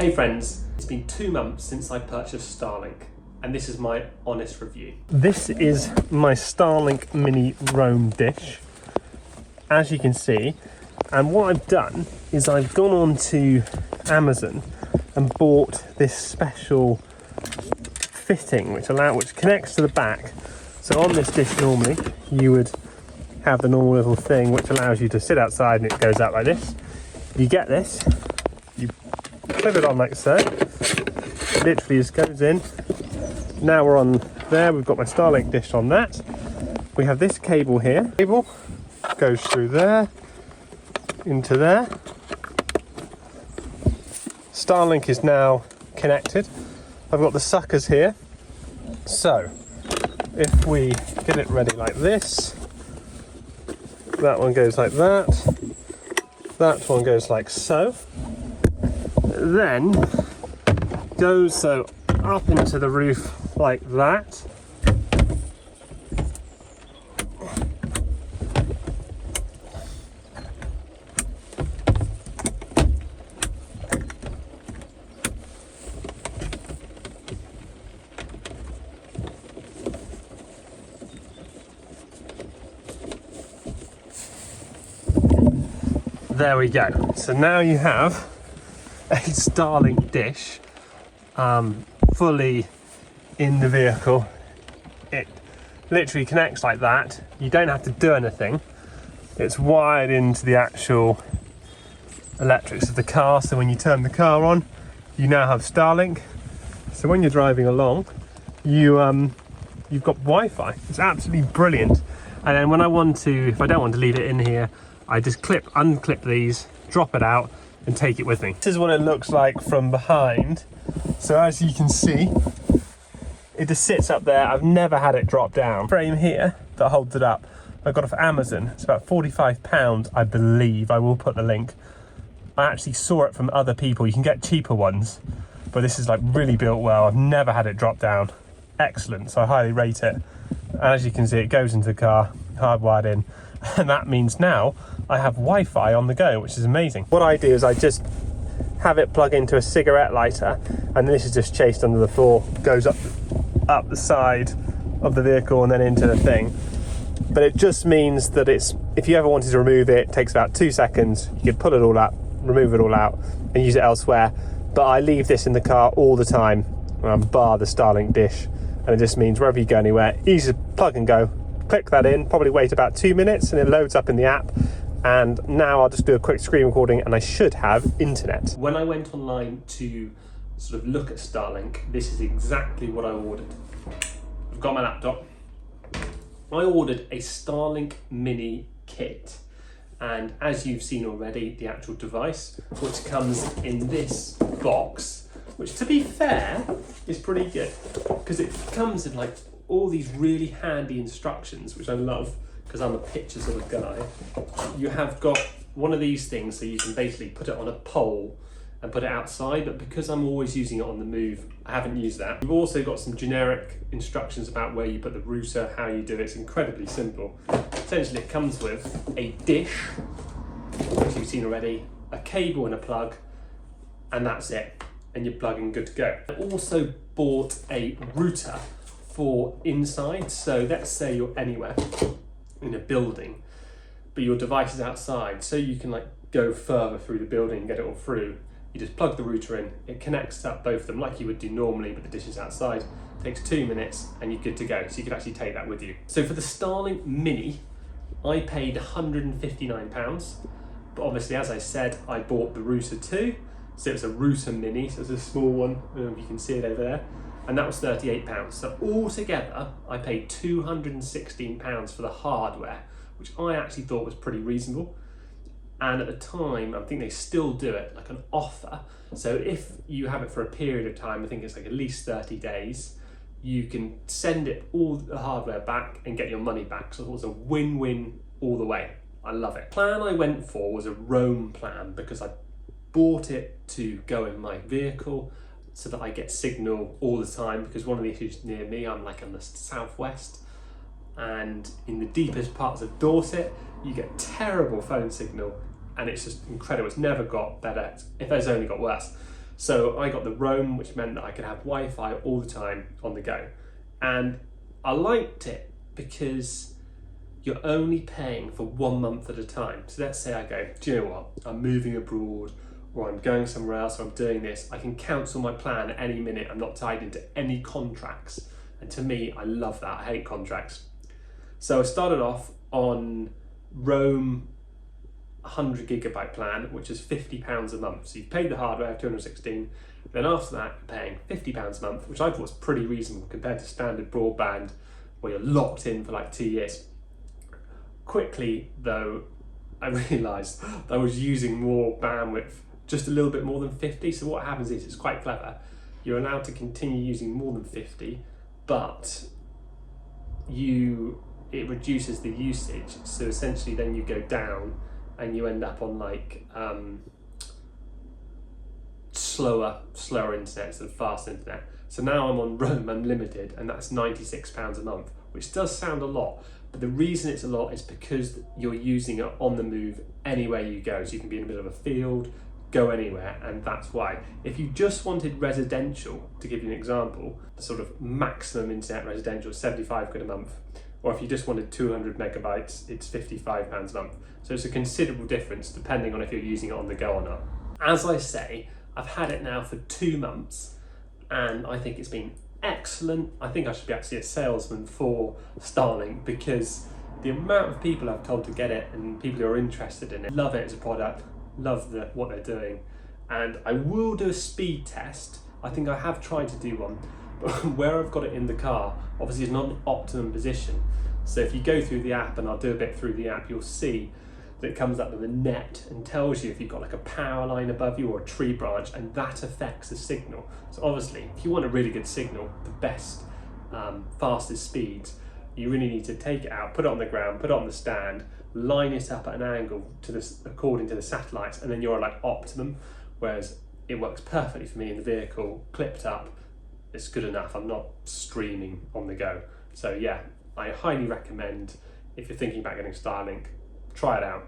Hey friends, it's been 2 months since I purchased Starlink, and this is my honest review. This is my Starlink Mini roam dish, as you can see, and what I've done is I've gone on to Amazon and bought this special fitting which connects to the back. So on this dish normally you would have the normal little thing which allows you to sit outside and it goes out like this. You get this, you clip it on like so, it literally just goes in. Now we're on there, we've got my Starlink dish on that. We have this cable here. Cable goes through there, into there. Starlink is now connected. I've got the suckers here. So, if we get it ready like this, that one goes like that, that one goes like so, then goes so up into the roof like that. There we go. So now you have a Starlink dish fully in the vehicle. It literally connects like that. You don't have to do anything. It's wired into the actual electrics of the car, so when you turn the car on you now have Starlink. So when you're driving along you've got Wi-Fi. It's absolutely brilliant. And then when if I don't want to leave it in here, I just unclip these, drop it out and take it with me. This is what it looks like from behind. So as you can see, it just sits up there. I've never had it drop down. Frame here that holds it up, I got it off Amazon. It's about £45, I believe. I will put the link. I actually saw it from other people. You can get cheaper ones, but this is like really built well. I've never had it drop down. Excellent, so I highly rate it. And as you can see, it goes into the car, hardwired in. And that means now I have Wi-Fi on the go, which is amazing. What I do is I just have it plug into a cigarette lighter, and this is just chased under the floor, goes up the side of the vehicle and then into the thing. But it just means that if you ever wanted to remove it, it takes about 2 seconds. You can pull it all up, remove it all out and use it elsewhere. But I leave this in the car all the time, bar the Starlink dish. And it just means wherever you go anywhere, easy to plug and go. Click that in, probably wait about 2 minutes and it loads up in the app. And now I'll just do a quick screen recording and I should have internet. When I went online to sort of look at Starlink, this is exactly what I ordered. I've got my laptop. I ordered a Starlink Mini kit. And as you've seen already, the actual device, which comes in this box, which to be fair, is pretty good. Because it comes in like all these really handy instructions, which I love, because I'm a picture sort of guy. You have got one of these things, so you can basically put it on a pole and put it outside, but because I'm always using it on the move, I haven't used that. You've also got some generic instructions about where you put the router, how you do it. It's incredibly simple. Essentially, it comes with a dish, which you've seen already, a cable and a plug, and that's it. And you're plugging good to go. I also bought a router for inside. So let's say you're anywhere in a building, but your device is outside, so you can like go further through the building and get it all through. You just plug the router in, it connects up both of them like you would do normally, but the dish is outside. It takes 2 minutes and you're good to go. So you can actually take that with you. So for the Starlink Mini, I paid £159, but obviously, as I said, I bought the router too. So it's a router mini, so it's a small one, I don't know if you can see it over there, and that was £38. So altogether, I paid £216 for the hardware, which I actually thought was pretty reasonable. And at the time, I think they still do it, like an offer. So if you have it for a period of time, I think it's like at least 30 days, you can send it all the hardware back and get your money back. So it was a win-win all the way. I love it. The plan I went for was a roam plan because I bought it to go in my vehicle so that I get signal all the time, because one of the issues near me, I'm like in the southwest, and in the deepest parts of Dorset, you get terrible phone signal, and it's just incredible. It's never got better, if it's only got worse. So I got the Roam, which meant that I could have Wi-Fi all the time on the go. And I liked it because you're only paying for 1 month at a time. So let's say I go, do you know what? I'm moving abroad, or I'm going somewhere else, or I'm doing this. I can cancel my plan at any minute. I'm not tied into any contracts. And to me, I love that. I hate contracts. So I started off on Roam 100 gigabyte plan, which is £50 a month. So you've paid the hardware, 216. Then after that, you're paying £50 a month, which I thought was pretty reasonable compared to standard broadband, where you're locked in for like 2 years. Quickly, though, I realised that I was using more bandwidth, just a little bit more than 50. So what happens is, it's quite clever. You're allowed to continue using more than 50, but it reduces the usage. So essentially, then you go down and you end up on like slower internet instead of fast internet. So now I'm on Roam Unlimited, and that's £96 a month, which does sound a lot. But the reason it's a lot is because you're using it on the move anywhere you go. So you can be in the middle of a field, go anywhere, and that's why. If you just wanted residential, to give you an example, the sort of maximum internet residential is 75 quid a month. Or if you just wanted 200 megabytes, it's £55 a month. So it's a considerable difference depending on if you're using it on the go or not. As I say, I've had it now for 2 months, and I think it's been excellent. I think I should be actually a salesman for Starlink, because the amount of people I've told to get it and people who are interested in it love it as a product, love what they're doing. And I will do a speed test. I think I have tried to do one, but where I've got it in the car, obviously it's not an optimum position. So if you go through the app, and I'll do a bit through the app, you'll see that it comes up with a net and tells you if you've got like a power line above you or a tree branch, and that affects the signal. So obviously, if you want a really good signal, the best, fastest speeds, you really need to take it out, put it on the ground, put it on the stand, line it up at an angle to this according to the satellites, and then you're like optimum. Whereas it works perfectly for me in the vehicle, clipped up. It's good enough. I'm not streaming on the go. So yeah, I highly recommend, if you're thinking about getting Starlink, try it out.